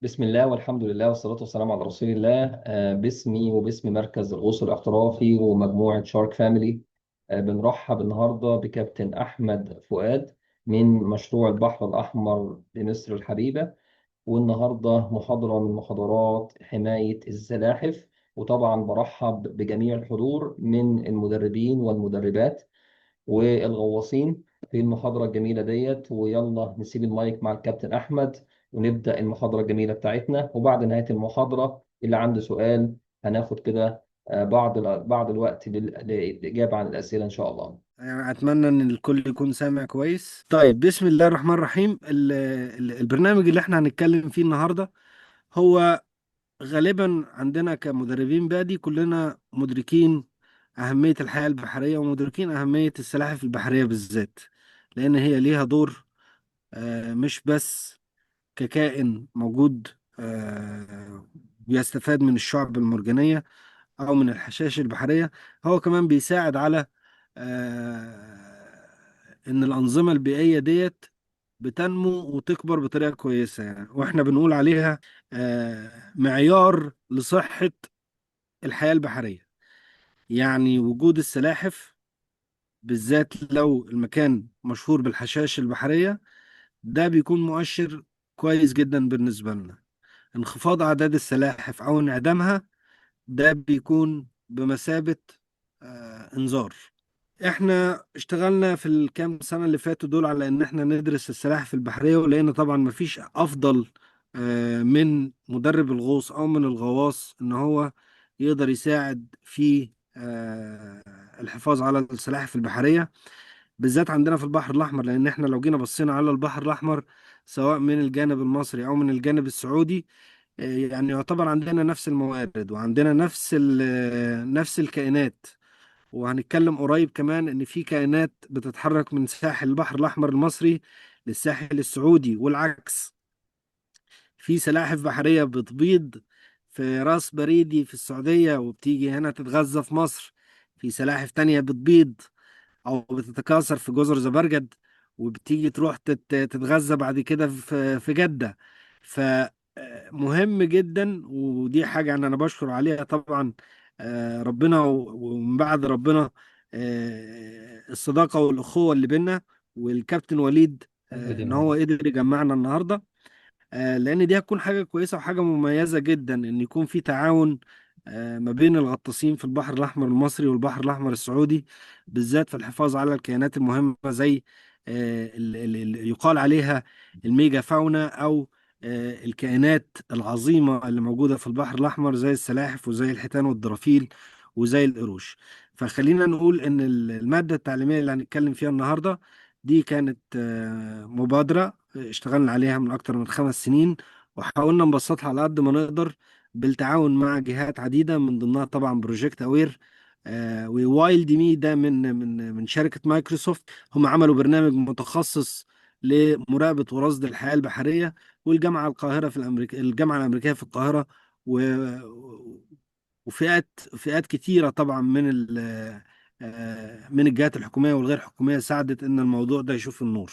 بسم الله والحمد لله والصلاة والسلام على رسول الله. باسمي وباسم مركز الغوص الاحترافي ومجموعة شارك فاميلي. بنرحب النهاردة بكابتن أحمد فؤاد من مشروع البحر الأحمر لمصر الحبيبة. والنهاردة محاضرة من محاضرات حماية الزلاحف. وطبعا برحب بجميع الحضور من المدربين والمدربات والغواصين في المحاضرة الجميلة ديت. ويلا نسيب المايك مع الكابتن أحمد ونبدأ المحاضرة الجميلة بتاعتنا. وبعد نهاية المحاضرة اللي عنده سؤال هناخد كده بعض الوقت للإجابة عن الأسئلة إن شاء الله. يعني أتمنى إن الكل يكون سامع كويس. طيب، بسم الله الرحمن الرحيم. البرنامج اللي احنا هنتكلم فيه النهاردة هو غالبا عندنا كمدربين بادي كلنا مدركين أهمية الحياة البحرية ومدركين أهمية السلاحف البحرية بالذات، لأن هي ليها دور مش بس ككائن موجود بيستفاد من الشعب المرجانية أو من الحشائش البحرية، هو كمان بيساعد على إن الأنظمة البيئية ديت بتنمو وتكبر بطريقة كويسة، يعني وإحنا بنقول عليها معيار لصحة الحياة البحرية. يعني وجود السلاحف بالذات لو المكان مشهور بالحشائش البحرية، ده بيكون مؤشر كويس جدا بالنسبة لنا. انخفاض أعداد السلاحف أو انعدامها ده بيكون بمثابة إنذار. احنا اشتغلنا في الكام سنة اللي فاتوا دول على ان احنا ندرس السلاحف البحرية، ولان طبعا مفيش افضل من مدرب الغوص او من الغواص ان هو يقدر يساعد في الحفاظ على السلاحف البحرية بالذات عندنا في البحر الاحمر. لان احنا لو جينا بصينا على البحر الاحمر سواء من الجانب المصري او من الجانب السعودي، يعني يعتبر عندنا نفس الموارد وعندنا نفس الكائنات. وهنتكلم قريب كمان ان في كائنات بتتحرك من ساحل البحر الاحمر المصري للساحل السعودي والعكس. في سلاحف بحرية بتبيض في راس بريدي في السعودية وبتيجي هنا تتغذى في مصر. في سلاحف تانية بتبيض او بتتكاثر في جزر زبرجد وبتيجي تروح تتغذى بعد كده في جدة. فمهم جدا، ودي حاجة أنا بشكر عليها طبعا ربنا ومن بعد ربنا الصداقة والأخوة اللي بينا والكابتن وليد إن هو قدر يجمعنا النهاردة. لان دي هتكون حاجه كويسه وحاجه مميزه جدا ان يكون في تعاون ما بين الغطاسين في البحر الاحمر المصري والبحر الاحمر السعودي، بالذات في الحفاظ على الكائنات المهمه زي اللي يقال عليها الميجا فاونا او الكائنات العظيمه اللي موجوده في البحر الاحمر زي السلاحف وزي الحيتان والدرافيل وزي القروش. فخلينا نقول ان الماده التعليميه اللي هنتكلم فيها النهارده دي كانت مبادرة اشتغلنا عليها من أكتر من 5 سنين، وحاولنا نبسطها على قد ما نقدر بالتعاون مع جهات عديدة من ضمنها طبعا بروجكت أوير. ووايلد مي ده من شركة مايكروسوفت. هم عملوا برنامج متخصص لمراقبة ورصد الحياة البحرية، والجامعة القاهرة في الجامعة الأمريكية في القاهرة و... وفئات كتيرة طبعا من الجهات الحكومية والغير حكومية ساعدت إن الموضوع ده يشوف النور.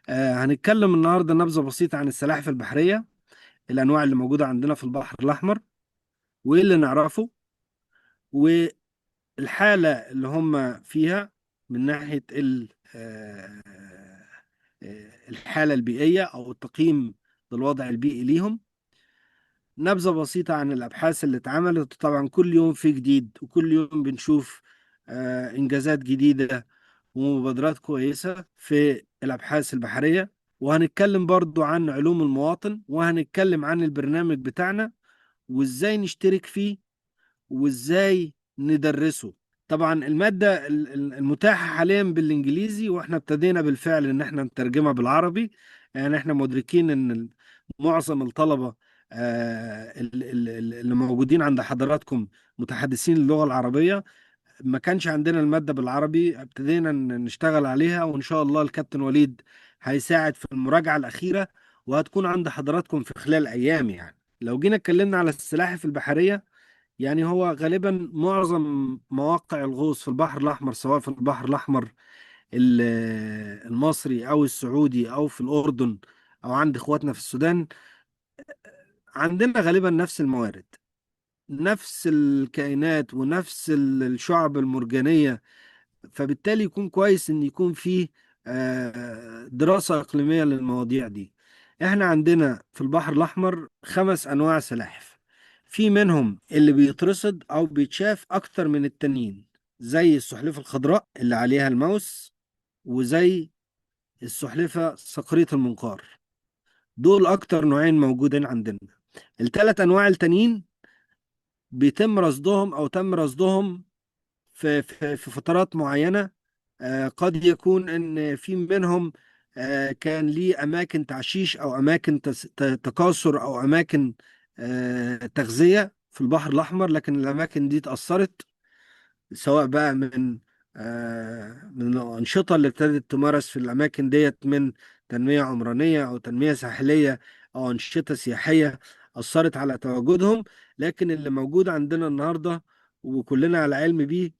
هنتكلم النهاردة نبذة بسيطة عن السلاحف البحرية، الأنواع اللي موجودة عندنا في البحر الأحمر وإيه اللي نعرفه، والحالة اللي هم فيها من ناحية الحالة البيئية أو التقييم للوضع البيئي ليهم. نبذة بسيطة عن الأبحاث اللي اتعملت. طبعا كل يوم في جديد وكل يوم بنشوف إنجازات جديدة ومبادرات كويسة في الأبحاث البحرية. وهنتكلم برضو عن علوم المواطن، وهنتكلم عن البرنامج بتاعنا وإزاي نشترك فيه وإزاي ندرسه. طبعا المادة المتاحة حاليا بالإنجليزي، وإحنا ابتدينا بالفعل إن إحنا نترجمها بالعربي. يعني إحنا مدركين إن معظم الطلبة اللي موجودين عند حضراتكم متحدثين اللغة العربية. ما كانش عندنا المادة بالعربي، ابتدينا نشتغل عليها، وإن شاء الله الكابتن وليد هيساعد في المراجعة الأخيرة وهتكون عند حضراتكم في خلال أيام. يعني لو جينا اتكلمنا على السلاحف البحرية، يعني هو غالبا معظم مواقع الغوص في البحر الأحمر سواء في البحر الأحمر ال- المصري أو السعودي أو في الأردن أو عند إخواتنا في السودان عندنا غالبا نفس الموارد، نفس الكائنات ونفس الشعب المرجانية. فبالتالي يكون كويس ان يكون في دراسة إقليمية للمواضيع دي. احنا عندنا في البحر الأحمر 5 أنواع سلاحف، في منهم اللي بيترصد أو بيتشاف أكتر من التانيين، زي السلحفاة الخضراء اللي عليها الماوس، وزي السلحفاة صقرية المنقار. دول أكتر نوعين موجودين عندنا. ال3 أنواع التانيين بيتم رصدهم أو تم رصدهم في فترات معينة. قد يكون ان في منهم كان ليه اماكن تعشيش او اماكن تكاثر او اماكن تغذية في البحر الاحمر، لكن الاماكن دي اتأثرت، سواء بقى من الأنشطة اللي ابتدت تمارس في الأماكن ديت، من تنمية عمرانية أو تنمية ساحلية أو أنشطة سياحية أثرت على تواجدهم. لكن اللي موجود عندنا النهاردة وكلنا على علم بيه،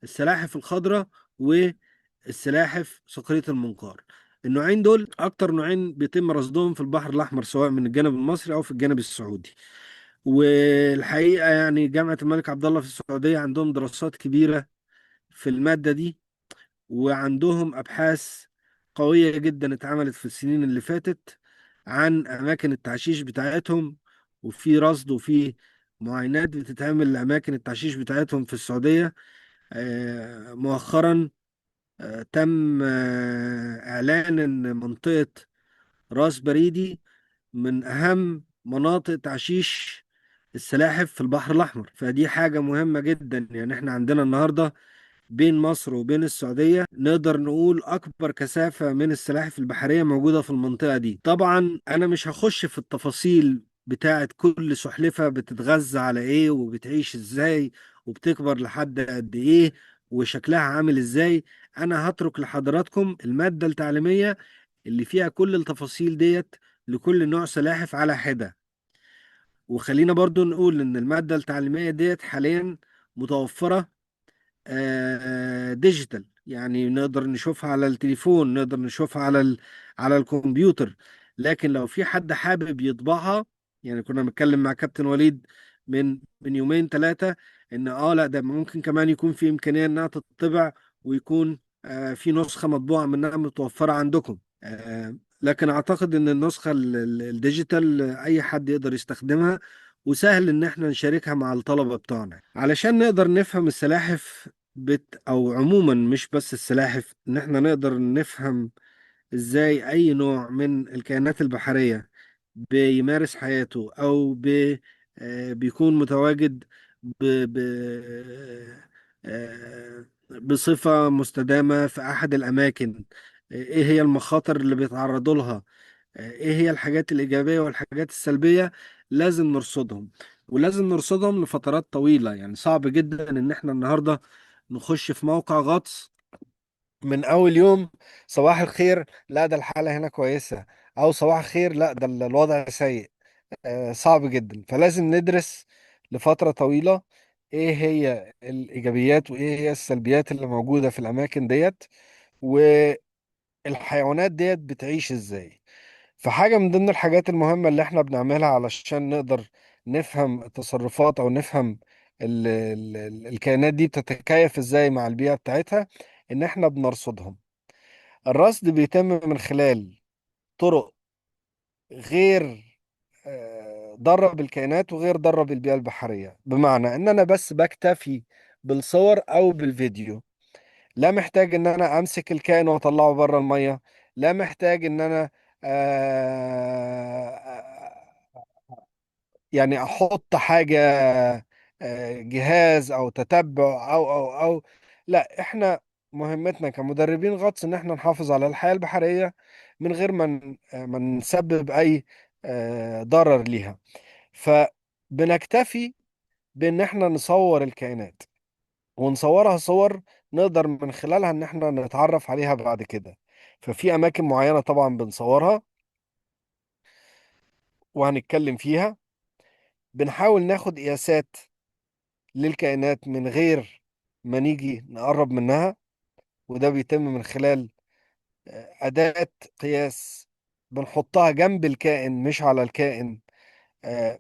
السلاحف الخضراء والسلاحف صقرية المنقار. النوعين دول أكتر نوعين بيتم رصدهم في البحر الأحمر، سواء من الجانب المصري أو في الجانب السعودي. والحقيقة يعني جامعة الملك عبد الله في السعودية عندهم دراسات كبيرة في المادة دي، وعندهم أبحاث قوية جدا اتعملت في السنين اللي فاتت عن أماكن التعشيش بتاعتهم. وفي رصد وفي معاينات بتتعمل لأماكن التعشيش بتاعتهم في السعودية. مؤخرا تم إعلان إن منطقة راس بريدي من أهم مناطق تعشيش السلاحف في البحر الأحمر. فدي حاجة مهمة جدا. يعني احنا عندنا النهاردة بين مصر وبين السعودية نقدر نقول أكبر كثافة من السلاحف البحرية موجودة في المنطقة دي. طبعا أنا مش هخش في التفاصيل بتاعت كل سلحفة بتتغذى على إيه وبتعيش إزاي وبتكبر لحد قد إيه وشكلها عامل إزاي. أنا هترك لحضراتكم المادة التعليمية اللي فيها كل التفاصيل ديت لكل نوع سلاحف على حدة. وخلينا برضو نقول إن المادة التعليمية ديت حاليا متوفرة ديجيتال، يعني نقدر نشوفها على التليفون، نقدر نشوفها على الكمبيوتر. لكن لو في حد حابب يطبعها، يعني كنا بنتكلم مع كابتن وليد من يومين 3 ان لا ده ممكن كمان يكون في امكانية انها تطبع، ويكون في نسخة مطبوعة منها متوفرة عندكم. لكن اعتقد ان النسخة الديجيتال اي حد يقدر يستخدمها، وسهل ان احنا نشاركها مع الطلبة بتوعنا علشان نقدر نفهم السلاحف او عموما مش بس السلاحف، ان احنا نقدر نفهم ازاي اي نوع من الكائنات البحرية بيمارس حياته او بيكون متواجد ب... ب... بصفة مستدامة في احد الاماكن. ايه هي المخاطر اللي بيتعرضوا لها، ايه هي الحاجات الإيجابية والحاجات السلبية. لازم نرصدهم، ولازم نرصدهم لفترات طويلة. يعني صعب جدا ان احنا النهاردة نخش في موقع غطس من اول يوم، صباح الخير لا ده الحالة هنا كويسة، او صباح الخير لا ده الوضع سيء. صعب جدا. فلازم ندرس لفترة طويلة ايه هي الإيجابيات وايه هي السلبيات اللي موجودة في الأماكن ديت، والحيوانات ديت بتعيش ازاي. فحاجة من ضمن الحاجات المهمة اللي احنا بنعملها علشان نقدر نفهم التصرفات او نفهم الكائنات دي بتتكيف ازاي مع البيئة بتاعتها، ان احنا بنرصدهم. الرصد بيتم من خلال طرق غير ضارة بالكائنات وغير ضارة بالبيئة البحرية. بمعنى ان انا بس بكتفي بالصور او بالفيديو، لا محتاج ان انا امسك الكائن واطلعه بره المية، لا محتاج ان انا يعني احط حاجة جهاز او تتبع او لا. احنا مهمتنا كمدربين غطس ان احنا نحافظ على الحياة البحرية من غير ما نسبب اي ضرر ليها. فبنكتفي بان احنا نصور الكائنات ونصورها صور نقدر من خلالها ان احنا نتعرف عليها بعد كده. ففي اماكن معينة طبعا بنصورها وهنتكلم فيها. بنحاول ناخد قياسات للكائنات من غير ما نيجي نقرب منها، وده بيتم من خلال أداة قياس بنحطها جنب الكائن مش على الكائن.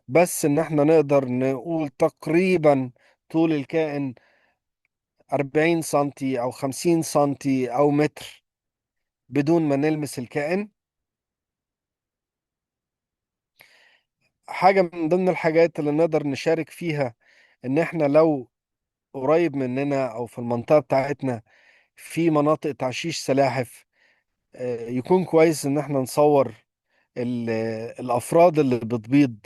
بس ان احنا نقدر نقول تقريبا طول الكائن 40 سنتي او 50 سنتي او متر بدون ما نلمس الكائن. حاجة من ضمن الحاجات اللي نقدر نشارك فيها ان احنا لو قريب مننا او في المنطقة بتاعتنا في مناطق تعشيش سلاحف، يكون كويس ان احنا نصور ال- الافراد اللي بتبيض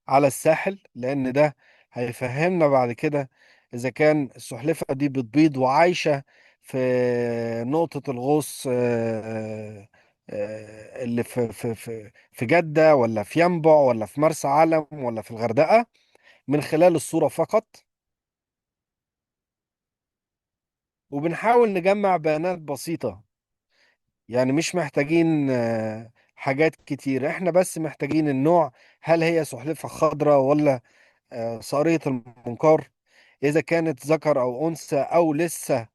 على الساحل، لان ده هيفهمنا بعد كده اذا كان السلحفة دي بتبيض وعايشة في نقطة الغوص اللي في جدة، ولا في ينبع، ولا في مرسى علم، ولا في الغردقة، من خلال الصورة فقط. وبنحاول نجمع بيانات بسيطة، يعني مش محتاجين حاجات كتير، احنا بس محتاجين النوع، هل هي سلحفة خضراء ولا صقرية المنقار، إذا كانت ذكر أو أنثى أو لسه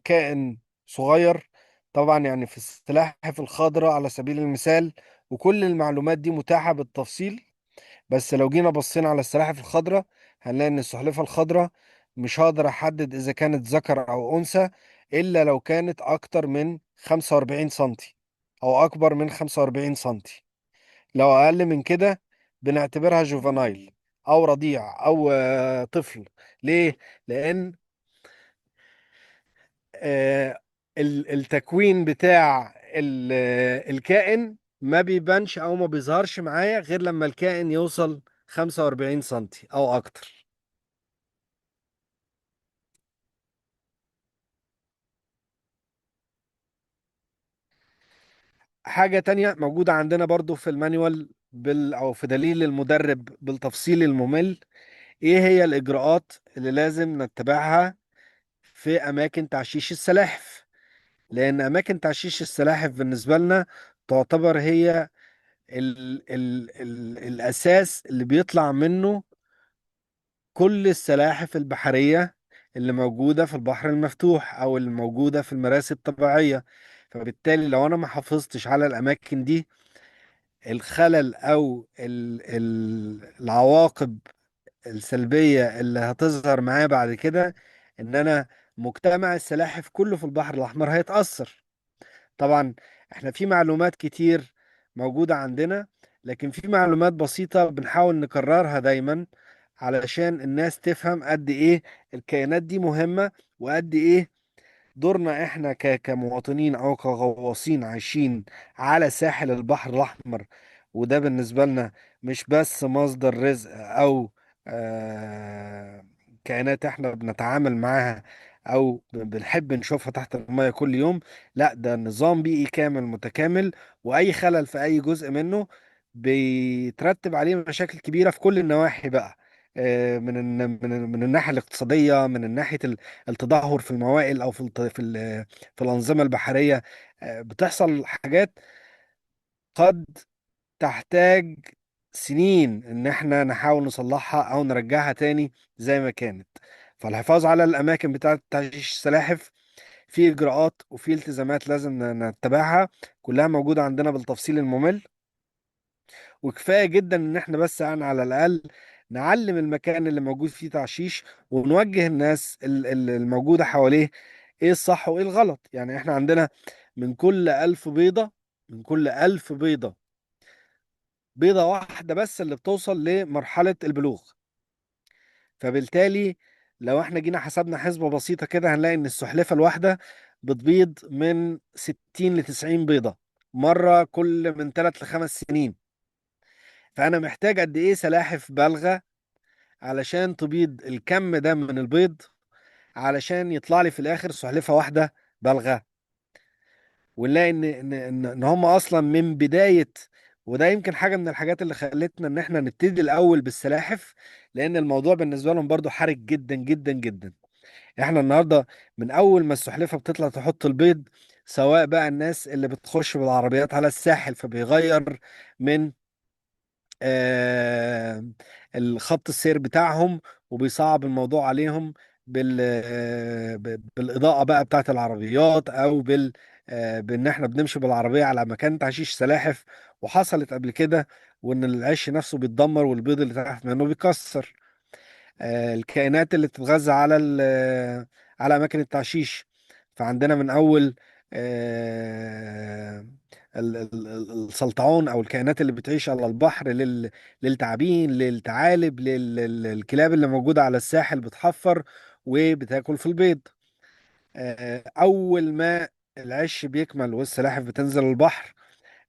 كائن صغير. طبعا يعني في السلاحف الخضراء على سبيل المثال، وكل المعلومات دي متاحة بالتفصيل، بس لو جينا بصينا على السلاحف الخضراء هنلاقي ان السلحفة الخضراء مش هقدر احدد اذا كانت ذكر او انثى الا لو كانت اكتر من 45 سنتي او اكبر من 45 سنتي. لو اقل من كده بنعتبرها جوفانايل او رضيع او طفل. ليه؟ لان آه، التكوين بتاع الكائن ما بيبانش او ما بيظهرش معايا غير لما الكائن يوصل 45 سنتي او اكتر. حاجة تانية موجودة عندنا برضو في المانيوال او في دليل المدرب بالتفصيل الممل، ايه هي الاجراءات اللي لازم نتبعها في اماكن تعشيش السلاحف. لان اماكن تعشيش السلاحف بالنسبة لنا تعتبر هي ال الاساس اللي بيطلع منه كل السلاحف البحرية اللي موجودة في البحر المفتوح أو اللي موجودة في المراسي الطبيعية. فبالتالي لو أنا ما حافظتش على الأماكن دي، الخلل أو العواقب السلبية اللي هتظهر معايا بعد كده إن أنا مجتمع السلاحف كله في البحر الأحمر هيتأثر. طبعا احنا في معلومات كتير موجودة عندنا، لكن في معلومات بسيطة بنحاول نكررها دايما علشان الناس تفهم قد ايه الكائنات دي مهمة، وقد ايه دورنا احنا كمواطنين او كغواصين عايشين على ساحل البحر الاحمر. وده بالنسبة لنا مش بس مصدر رزق او آه كائنات احنا بنتعامل معاها او بنحب نشوفها تحت المياه كل يوم، لا ده نظام بيئي كامل متكامل، واي خلل في اي جزء منه بيترتب عليه مشاكل كبيرة في كل النواحي بقى. من الناحية الاقتصادية، من ناحية التدهور في الموائل او في الانظمه البحريه. بتحصل حاجات قد تحتاج سنين ان احنا نحاول نصلحها او نرجعها تاني زي ما كانت. فالحفاظ على الاماكن بتاعه تعشيش السلاحف في اجراءات وفي التزامات لازم نتبعها، كلها موجوده عندنا بالتفصيل الممل. وكفايه جدا ان احنا بس يعني على الاقل نعلم المكان اللي موجود فيه تعشيش، ونوجه الناس الموجوده حواليه ايه الصح وايه الغلط. يعني احنا عندنا من كل 1000 بيضه، من كل 1000 بيضه، بيضه واحده بس اللي بتوصل لمرحله البلوغ. فبالتالي لو احنا جينا حسبنا حسبه بسيطه كده هنلاقي ان السلحفه الواحده بتبيض من 60 ل 90 بيضه مره كل من 3 ل 5 سنين. فانا محتاج قد ايه سلاحف بالغه علشان تبيض الكم ده من البيض علشان يطلع لي في الاخر سلحفة واحدة بالغة. ونلاقي ان هم اصلا من بداية. وده يمكن حاجة من الحاجات اللي خلتنا ان احنا نبتدي الاول بالسلاحف، لان الموضوع بالنسبة لهم برضو حرج جدا جدا جدا. احنا النهاردة من اول ما السلحفة بتطلع تحط البيض، سواء بقى الناس اللي بتخش بالعربيات على الساحل فبيغير من آه، الخط السير بتاعهم وبيصعب الموضوع عليهم بالإضاءة بقى بتاعت العربيات أو بإن إحنا بنمشي بالعربية على مكان تعشيش سلاحف. وحصلت قبل كده وان العش نفسه بيتدمر والبيض اللي تحت منه بيكسر. الكائنات اللي بتتغذى على على اماكن التعشيش، فعندنا من اول آه، السلطعون او الكائنات اللي بتعيش على البحر، للتعابين، للثعالب، للكلاب اللي موجودة على الساحل بتحفر وبتاكل في البيض. اول ما العش بيكمل والسلاحف بتنزل البحر،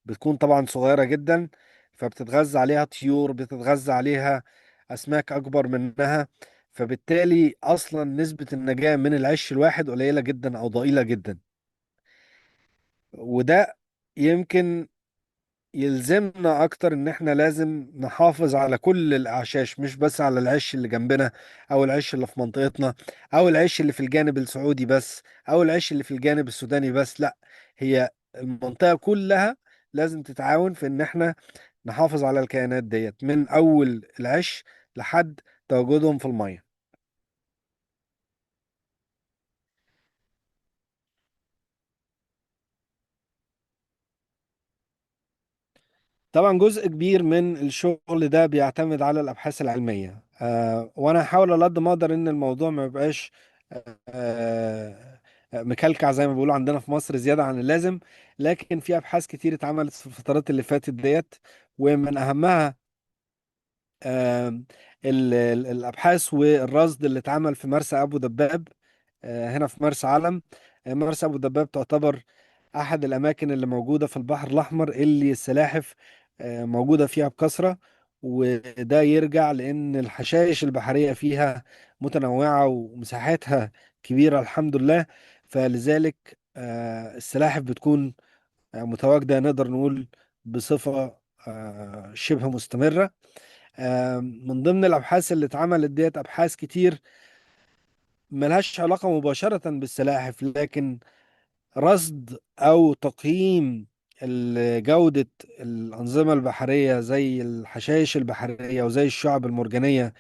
بتكون طبعا صغيرة جدا، فبتتغذى عليها طيور، بتتغذى عليها أسماك أكبر منها، فبالتالي أصلا نسبة النجاة من العش الواحد قليلة جدا أو ضئيلة جدا. وده يمكن يلزمنا أكتر إن إحنا لازم نحافظ على كل الأعشاش، مش بس على العش اللي جنبنا، أو العش اللي في منطقتنا، أو العش اللي في الجانب السعودي بس، أو العش اللي في الجانب السوداني بس. لا، هي المنطقة كلها لازم تتعاون في إن إحنا نحافظ على الكائنات ديت من أول العش لحد تواجدهم في المية. طبعا جزء كبير من الشغل ده بيعتمد على الأبحاث العلمية، وأنا هحاول على قد ما أقدر إن الموضوع ما يبقاش مكلكع زي ما بيقولوا عندنا في مصر زيادة عن اللازم. لكن في أبحاث كتير اتعملت في الفترات اللي فاتت ديت، ومن أهمها آم، الأبحاث والرصد اللي اتعمل في مرسى أبو دباب، هنا في مرسى علم. مرسى أبو دباب تعتبر أحد الأماكن اللي موجودة في البحر الأحمر اللي السلاحف موجودة فيها بكثرة. وده يرجع لأن الحشائش البحرية فيها متنوعة ومساحتها كبيرة الحمد لله. فلذلك السلاحف بتكون متواجدة، نقدر نقول بصفة شبه مستمرة. من ضمن الأبحاث اللي اتعملت ديت أبحاث كتير ملهاش علاقة مباشرة بالسلاحف، لكن رصد أو تقييم جودة الأنظمة البحرية زي الحشائش البحرية وزي الشعب المرجانية،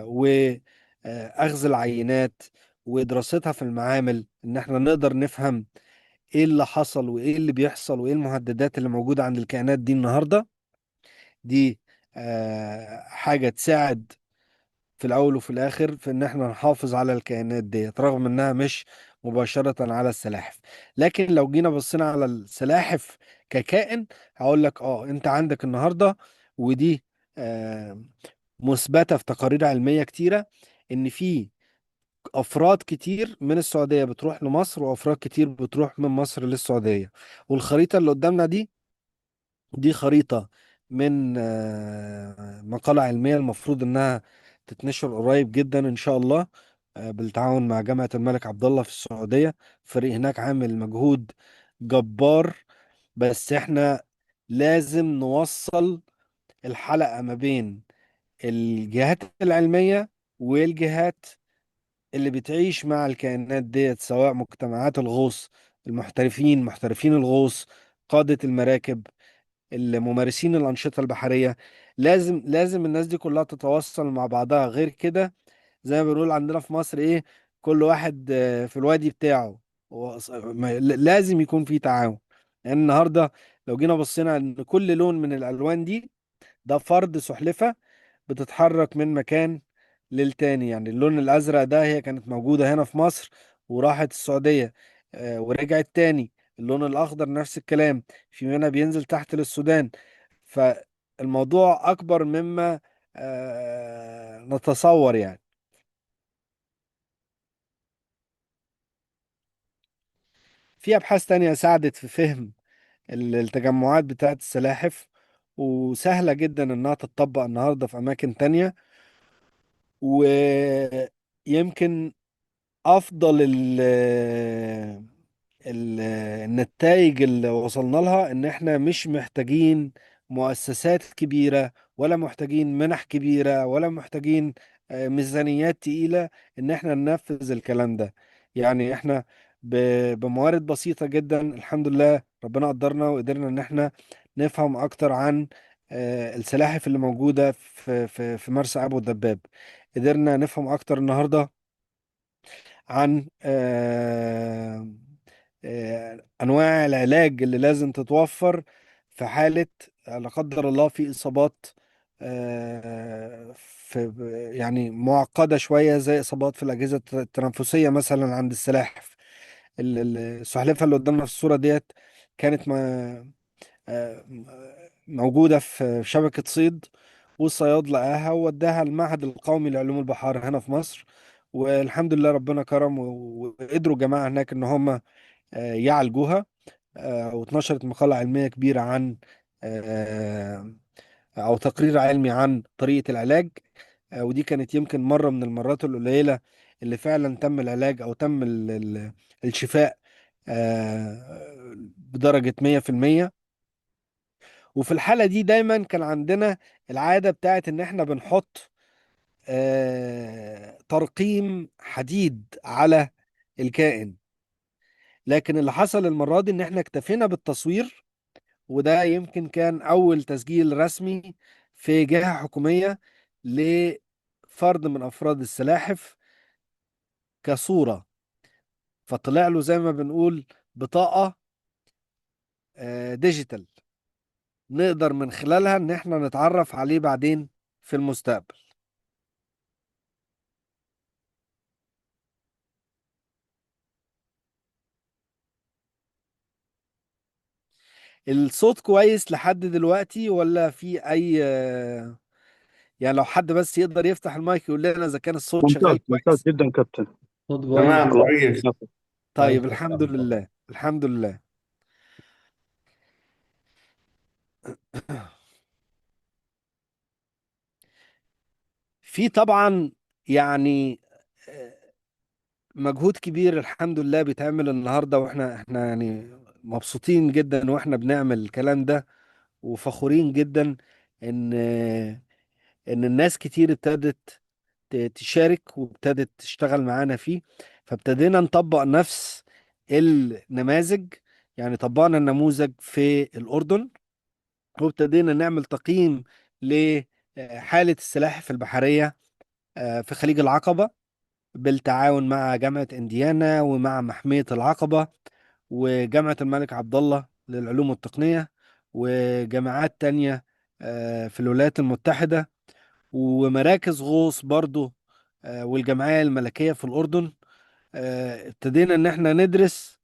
وأخذ العينات ودراستها في المعامل، إن احنا نقدر نفهم إيه اللي حصل وإيه اللي بيحصل وإيه المهددات اللي موجودة عند الكائنات دي النهاردة. دي حاجة تساعد في الأول وفي الآخر في إن إحنا نحافظ على الكائنات ديت، رغم إنها مش مباشرة على السلاحف. لكن لو جينا بصينا على السلاحف ككائن، هقول لك أنت عندك النهاردة، ودي آه مثبتة في تقارير علمية كتيرة، إن في أفراد كتير من السعودية بتروح لمصر، وأفراد كتير بتروح من مصر للسعودية. والخريطة اللي قدامنا دي خريطة من مقالة علمية المفروض إنها تتنشر قريب جدا إن شاء الله، بالتعاون مع جامعة الملك عبد الله في السعودية. فريق هناك عامل مجهود جبار. بس إحنا لازم نوصل الحلقة ما بين الجهات العلمية والجهات اللي بتعيش مع الكائنات ديت، سواء مجتمعات الغوص، المحترفين، محترفين الغوص، قادة المراكب، الممارسين الأنشطة البحرية. لازم الناس دي كلها تتواصل مع بعضها. غير كده زي ما بنقول عندنا في مصر إيه، كل واحد في الوادي بتاعه. لازم يكون في تعاون. يعني النهاردة لو جينا بصينا ان كل لون من الألوان دي ده فرد سلحفة بتتحرك من مكان للتاني. يعني اللون الأزرق ده هي كانت موجودة هنا في مصر وراحت السعودية، ورجعت تاني. اللون الأخضر نفس الكلام، في منها بينزل تحت للسودان. فالموضوع أكبر مما نتصور يعني. في أبحاث تانية ساعدت في فهم التجمعات بتاعت السلاحف، وسهلة جدا إنها تتطبق النهاردة في أماكن تانية. ويمكن افضل النتائج اللي وصلنا لها ان احنا مش محتاجين مؤسسات كبيرة، ولا محتاجين منح كبيرة، ولا محتاجين ميزانيات تقيلة ان احنا ننفذ الكلام ده. يعني احنا بموارد بسيطة جدا الحمد لله ربنا قدرنا وقدرنا ان احنا نفهم اكتر عن السلاحف اللي موجودة في مرسى ابو الدباب. قدرنا نفهم اكتر النهارده عن انواع العلاج اللي لازم تتوفر في حالة لا قدر الله في إصابات في يعني معقدة شوية، زي إصابات في الأجهزة التنفسية مثلا عند السلاحف. السلحفاة اللي قدامنا في الصورة ديت كانت آه، موجودة في شبكة صيد، والصياد لقاها ووداها المعهد القومي لعلوم البحار هنا في مصر. والحمد لله ربنا كرم وقدروا جماعة هناك إن هم يعالجوها. واتنشرت مقالة علمية كبيرة عن آه، أو تقرير علمي عن طريقة العلاج. ودي كانت يمكن مرة من المرات القليلة اللي فعلا تم العلاج أو تم الشفاء بدرجة 100%. وفي الحالة دي دايما كان عندنا العادة بتاعت إن إحنا بنحط ترقيم حديد على الكائن. لكن اللي حصل المرة دي إن إحنا اكتفينا بالتصوير، وده يمكن كان أول تسجيل رسمي في جهة حكومية لفرد من أفراد السلاحف كصورة. فطلع له زي ما بنقول بطاقة ديجيتال، نقدر من خلالها إن إحنا نتعرف عليه بعدين في المستقبل. الصوت كويس لحد دلوقتي ولا في أي يعني لو حد بس يقدر يفتح المايك يقول لنا إذا كان الصوت ممتاز شغال ممتاز كويس. جدا كابتن. صوت تمام كويس. كويس. طيب كويس يا الحمد أستاذ. لله الحمد لله. في طبعا يعني مجهود كبير الحمد لله بيتعمل النهارده، واحنا يعني مبسوطين جدا واحنا بنعمل الكلام ده، وفخورين جدا ان الناس كتير ابتدت تشارك وابتدت تشتغل معانا فيه. فابتدينا نطبق نفس النماذج. يعني طبقنا النموذج في الأردن، وابتدينا نعمل تقييم لحالة السلاحف البحرية في خليج العقبة، بالتعاون مع جامعة إنديانا ومع محمية العقبة وجامعة الملك عبد الله للعلوم والتقنية وجامعات تانية في الولايات المتحدة ومراكز غوص برضو والجمعية الملكية في الأردن. ابتدينا إن احنا ندرس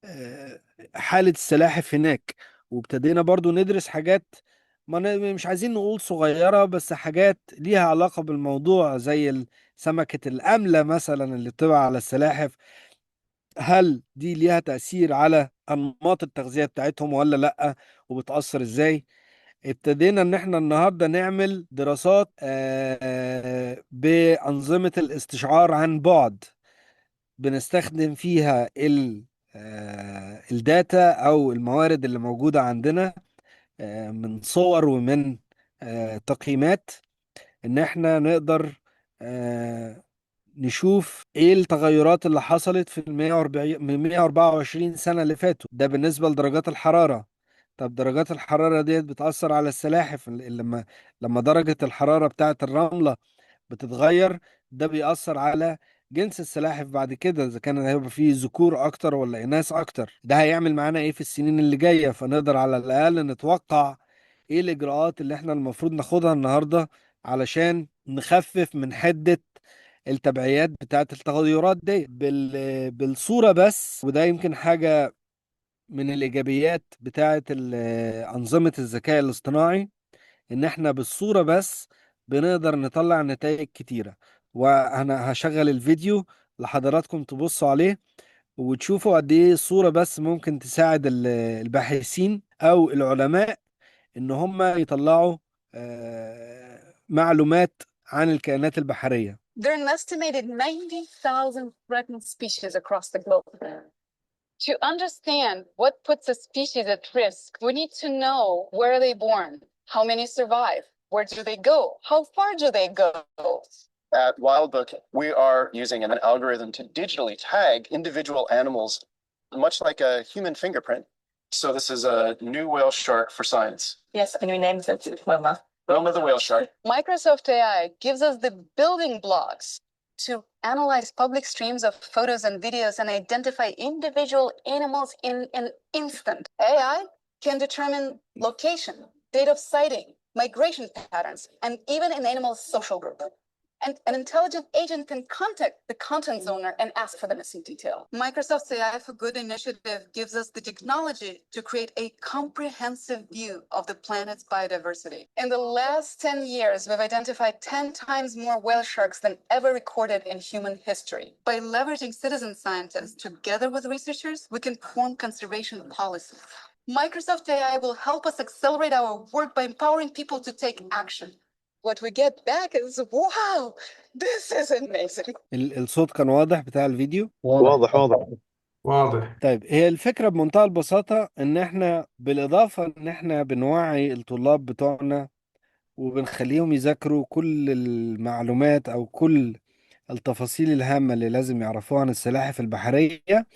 آه، حالة السلاحف هناك، وابتدينا برضو ندرس حاجات مش عايزين نقول صغيرة، بس حاجات ليها علاقة بالموضوع زي سمكة الأملة مثلا اللي بتبقى على السلاحف. هل دي ليها تأثير على أنماط التغذية بتاعتهم ولا لأ، وبتأثر إزاي؟ ابتدينا ان احنا النهارده نعمل دراسات بأنظمة الاستشعار عن بعد، بنستخدم فيها الداتا او الموارد اللي موجودة عندنا من صور ومن تقييمات، ان احنا نقدر آه، نشوف ايه التغيرات اللي حصلت في ال 140 من 124 سنة اللي فاتوا. ده بالنسبة لدرجات الحرارة. طب درجات الحرارة ديت بتأثر على السلاحف لما درجة الحرارة بتاعت الرملة بتتغير، ده بيأثر على جنس السلاحف بعد كده، اذا كان هيبقى فيه ذكور اكتر ولا اناث اكتر. ده هيعمل معانا ايه في السنين اللي جاية، فنقدر على الاقل نتوقع ايه الاجراءات اللي احنا المفروض ناخدها النهاردة علشان نخفف من حدة التبعيات بتاعت التغيرات دي بالصورة بس. وده يمكن حاجة من الإيجابيات بتاعت أنظمة الذكاء الاصطناعي، إن إحنا بالصورة بس بنقدر نطلع نتائج كتيرة. وأنا هشغل الفيديو لحضراتكم تبصوا عليه وتشوفوا قد إيه الصورة بس ممكن تساعد الباحثين أو العلماء إن هم يطلعوا معلومات عن الكائنات البحرية. There are an estimated 90,000 threatened species across the globe. To understand what puts a species at risk, we need to know where are they born, how many survive, where do they go, how far do they go. At Wildbook, we are using an algorithm to digitally tag individual animals, much like a human fingerprint. So this is a new whale shark for science. Yes, and we named it Wilma. Wilma the whale shark. Microsoft AI gives us the building blocks to analyze public streams of photos and videos and identify individual animals in an instant. AI can determine location, date of sighting, migration patterns, and even an animal's social group. And an intelligent agent can contact the contents owner and ask for the missing detail. Microsoft's AI for Good initiative gives us the technology to create a comprehensive view of the planet's biodiversity. In the last 10 years, we've identified 10 times more whale sharks than ever recorded in human history. By leveraging citizen scientists together with researchers, we can form conservation policy. Microsoft AI will help us accelerate our work by empowering people to take action. What we get back is, wow, this is amazing. الصوت كان واضح بتاع الفيديو؟ واضح. واضح. واضح. طيب، هي الفكرة بمنتهى البساطة ان احنا بالاضافة ان احنا بنوعي الطلاب بتوعنا وبنخليهم يذاكروا كل المعلومات او كل التفاصيل الهامة اللي لازم يعرفوها عن السلاحف البحرية.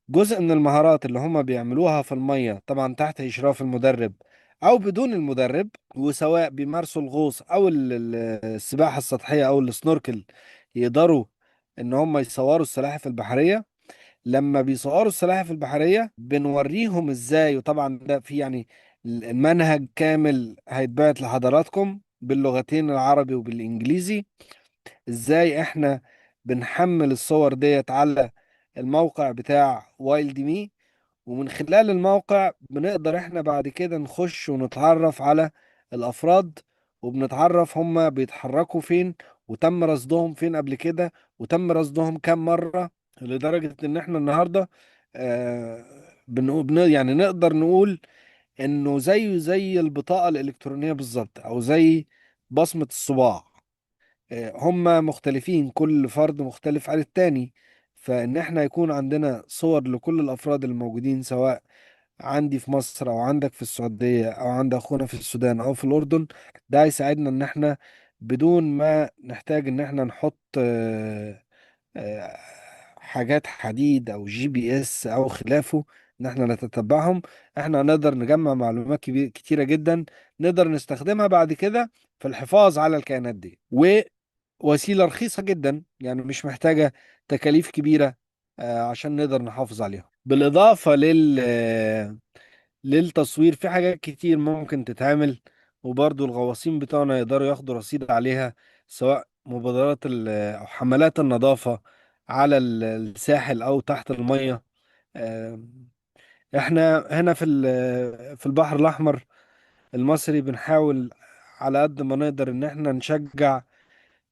جزء من المهارات اللي هم بيعملوها في المية طبعا تحت إشراف المدرب أو بدون المدرب، وسواء بيمارسوا الغوص أو السباحة السطحية أو السنوركل، يقدروا إن هم يصوروا السلاحف البحرية. لما بيصوروا السلاحف البحرية بنوريهم إزاي، وطبعا ده في يعني المنهج كامل هيتبعت لحضراتكم باللغتين العربي وبالإنجليزي، ازاي احنا بنحمل الصور ديت على الموقع بتاع وايلد مي، ومن خلال الموقع بنقدر احنا بعد كده نخش ونتعرف على الافراد، وبنتعرف هم بيتحركوا فين وتم رصدهم فين قبل كده وتم رصدهم كام مرة، لدرجة ان احنا النهاردة يعني نقدر نقول انه زيه زي البطاقة الالكترونية بالظبط، او زي بصمة الصباع. هم مختلفين، كل فرد مختلف عن التاني، فإن احنا يكون عندنا صور لكل الأفراد الموجودين، سواء عندي في مصر أو عندك في السعودية أو عند أخونا في السودان أو في الأردن، ده هيساعدنا إن احنا بدون ما نحتاج إن احنا نحط آه، حاجات حديد أو GPS أو خلافه إن احنا نتتبعهم. احنا نقدر نجمع معلومات كتيرة جدا نقدر نستخدمها بعد كده في الحفاظ على الكائنات دي، ووسيلة رخيصة جدا، يعني مش محتاجة تكاليف كبيرة عشان نقدر نحافظ عليها. بالإضافة للتصوير في حاجات كتير ممكن تتعمل، وبرضو الغواصين بتوعنا يقدروا ياخدوا رصيد عليها، سواء مبادرات أو حملات النظافة على الساحل أو تحت المية. آه، احنا هنا في البحر الأحمر المصري بنحاول على قد ما نقدر ان احنا نشجع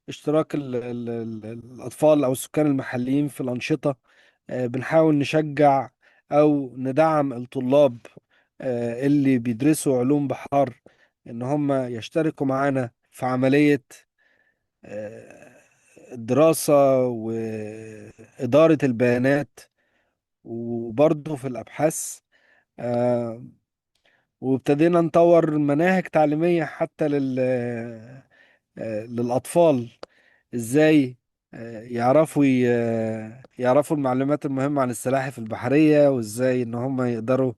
اشتراك الأطفال أو السكان المحليين في الأنشطة. بنحاول نشجع أو ندعم الطلاب اللي بيدرسوا علوم بحار إن هم يشتركوا معانا في عملية آه، الدراسة وإدارة البيانات وبرضه في الأبحاث. آه، وابتدينا نطور مناهج تعليمية حتى للأطفال، ازاي يعرفوا المعلومات المهمة عن السلاحف البحرية، وازاي ان هم يقدروا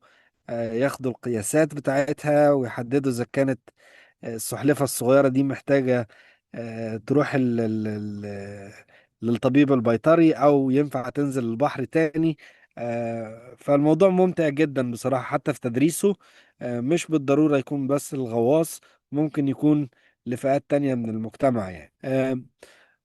ياخدوا القياسات بتاعتها ويحددوا اذا كانت السلحفة الصغيرة دي محتاجة تروح للطبيب البيطري او ينفع تنزل البحر تاني. فالموضوع ممتع جدا بصراحة حتى في تدريسه. مش بالضرورة يكون بس الغواص، ممكن يكون لفئات تانية من المجتمع يعني.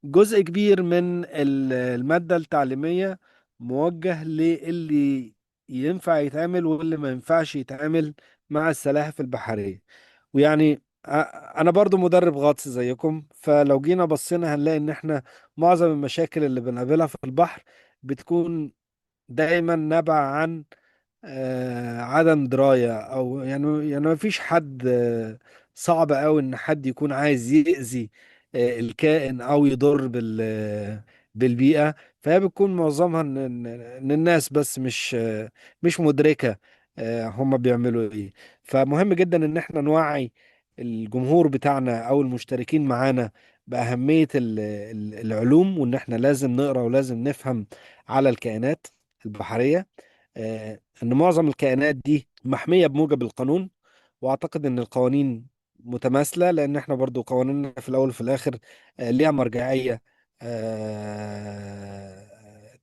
جزء كبير من المادة التعليمية موجه للي ينفع يتعمل واللي ما ينفعش يتعمل مع السلاحف البحرية. ويعني أنا برضو مدرب غطس زيكم، فلو جينا بصينا هنلاقي إن إحنا معظم المشاكل اللي بنقابلها في البحر بتكون دايما نابعة عن عدم دراية، او يعني ما فيش حد صعب قوي ان حد يكون عايز يأذي الكائن او يضر بالبيئة. فهي بتكون معظمها إن الناس بس مش مدركة هم بيعملوا ايه. فمهم جدا ان احنا نوعي الجمهور بتاعنا او المشتركين معانا بأهمية العلوم، وان احنا لازم نقرأ ولازم نفهم على الكائنات البحرية. ان معظم الكائنات دي محمية بموجب القانون، واعتقد ان القوانين متماثلة، لان احنا برضو قوانيننا في الاول وفي الاخر ليها مرجعية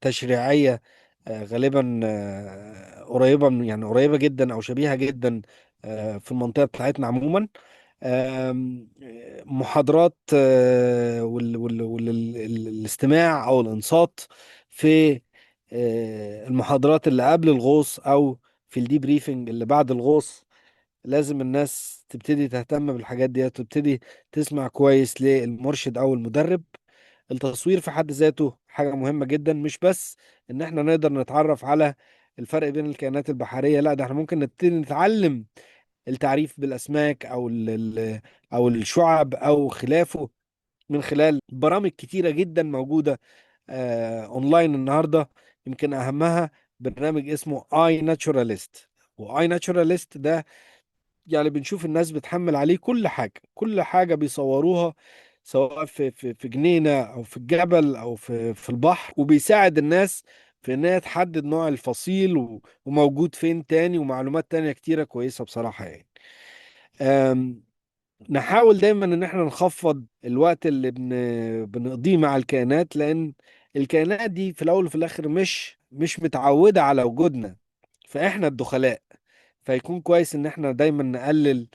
تشريعية غالبا قريبة يعني قريبة جدا أو شبيهة جدا في المنطقة بتاعتنا عموما. محاضرات والاستماع أو الإنصات في المحاضرات اللي قبل الغوص أو في الدي بريفنج اللي بعد الغوص. لازم الناس تبتدي تهتم بالحاجات دي وتبتدي تسمع كويس للمرشد أو المدرب. التصوير في حد ذاته حاجة مهمة جدا، مش بس ان احنا نقدر نتعرف على الفرق بين الكائنات البحرية، لا ده احنا ممكن نبتدي نتعلم التعريف بالاسماك او الشعب او خلافه من خلال برامج كتيرة جدا موجودة اونلاين النهاردة. يمكن اهمها برنامج اسمه اي ناتشوراليست. واي ناتشوراليست ده يعني بنشوف الناس بتحمل عليه كل حاجة، كل حاجة بيصوروها، سواء في جنينة أو في الجبل أو في البحر، وبيساعد الناس في إنها تحدد نوع الفصيل وموجود فين تاني، ومعلومات تانية كتيرة كويسة بصراحة يعني. أم، نحاول دايما إن احنا نخفض الوقت اللي بنقضيه مع الكائنات، لأن الكائنات دي في الأول وفي الآخر مش متعودة على وجودنا، فإحنا الدخلاء. فيكون كويس ان احنا دايما نقلل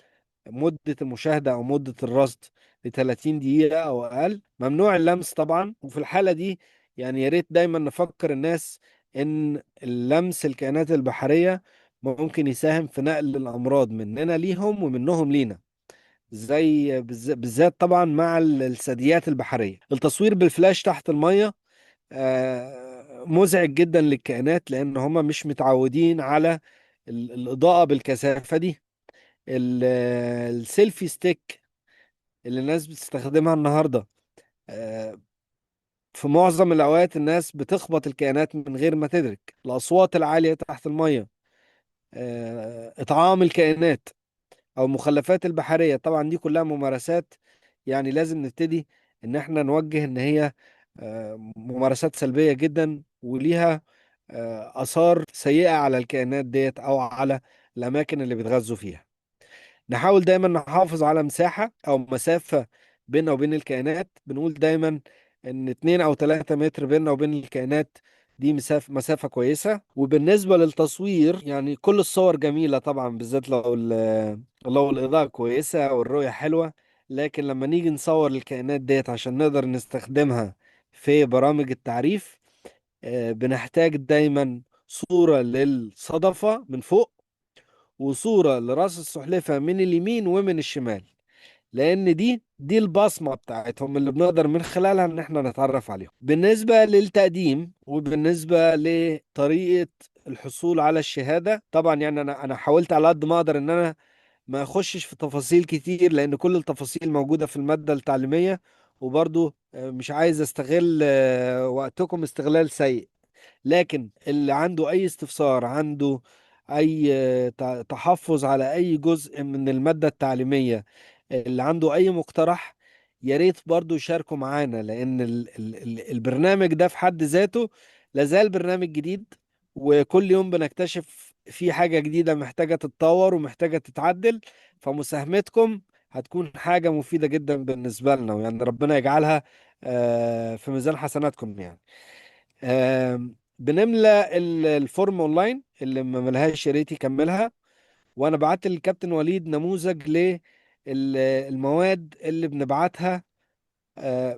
مدة المشاهدة او مدة الرصد ل 30 دقيقة او اقل. ممنوع اللمس طبعا، وفي الحالة دي يعني يا ريت دايما نفكر الناس ان اللمس الكائنات البحرية ممكن يساهم في نقل الامراض مننا ليهم ومنهم لينا، زي بالذات طبعا مع الثدييات البحرية. التصوير بالفلاش تحت المية مزعج جدا للكائنات، لان هم مش متعودين على الإضاءة بالكثافة دي. السيلفي ستيك اللي الناس بتستخدمها النهاردة، آه، في معظم الأوقات الناس بتخبط الكائنات من غير ما تدرك. الأصوات العالية تحت المية، إطعام الكائنات أو المخلفات البحرية، طبعا دي كلها ممارسات يعني لازم نبتدي إن احنا نوجه إن هي ممارسات سلبية جدا وليها آثار سيئة على الكائنات ديت أو على الأماكن اللي بيتغذوا فيها. نحاول دايما نحافظ على مساحة أو مسافة بيننا وبين الكائنات. بنقول دايما إن 2 أو 3 متر بيننا وبين الكائنات، دي مسافة كويسة. وبالنسبة للتصوير يعني كل الصور جميلة طبعا، بالذات لو الإضاءة كويسة والرؤية حلوة. لكن لما نيجي نصور الكائنات ديت عشان نقدر نستخدمها في برامج التعريف، بنحتاج دايما صورة للصدفة من فوق، وصورة لراس السلحفاة من اليمين ومن الشمال، لأن دي البصمة بتاعتهم اللي بنقدر من خلالها إن احنا نتعرف عليهم. بالنسبة للتقديم وبالنسبة لطريقة الحصول على الشهادة، طبعا يعني أنا حاولت على قد ما أقدر إن أنا ما أخشش في تفاصيل كتير، لأن كل التفاصيل موجودة في المادة التعليمية. وبرضو مش عايز استغل وقتكم استغلال سيء. لكن اللي عنده اي استفسار، عنده اي تحفظ على اي جزء من المادة التعليمية، اللي عنده اي مقترح، يا ريت برضو يشاركوا معانا، لان البرنامج ده في حد ذاته لازال برنامج جديد، وكل يوم بنكتشف في حاجة جديدة محتاجة تتطور ومحتاجة تتعدل. فمساهمتكم هتكون حاجة مفيدة جدا بالنسبة لنا، ويعني ربنا يجعلها في ميزان حسناتكم يعني. بنملى الفورم اونلاين، اللي ما ملهاش يا ريت يكملها. وانا بعت للكابتن وليد نموذج للمواد اللي بنبعتها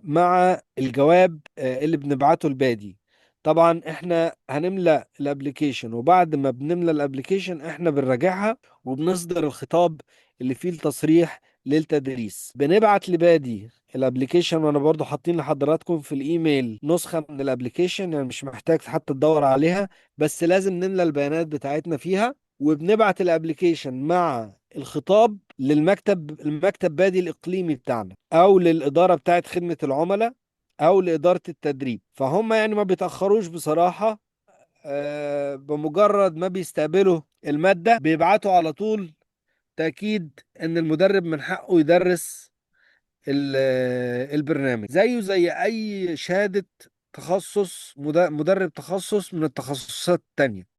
مع الجواب اللي بنبعته البادي. طبعا احنا هنملى الابليكيشن، وبعد ما بنملى الابليكيشن احنا بنراجعها وبنصدر الخطاب اللي فيه التصريح للتدريس. بنبعت لبادي الابليكيشن، وانا برضو حاطين لحضراتكم في الايميل نسخة من الابليكيشن، يعني مش محتاج حتى تدور عليها، بس لازم نملى البيانات بتاعتنا فيها. وبنبعت الابليكيشن مع الخطاب المكتب بادي الإقليمي بتاعنا، أو للإدارة بتاعت خدمة العملاء، أو لإدارة التدريب. فهم يعني ما بيتأخروش بصراحة. بمجرد ما بيستقبلوا المادة بيبعتوا على طول تأكيد إن المدرب من حقه يدرس البرنامج، زيه زي أي شهادة تخصص مدرب تخصص من التخصصات التانية.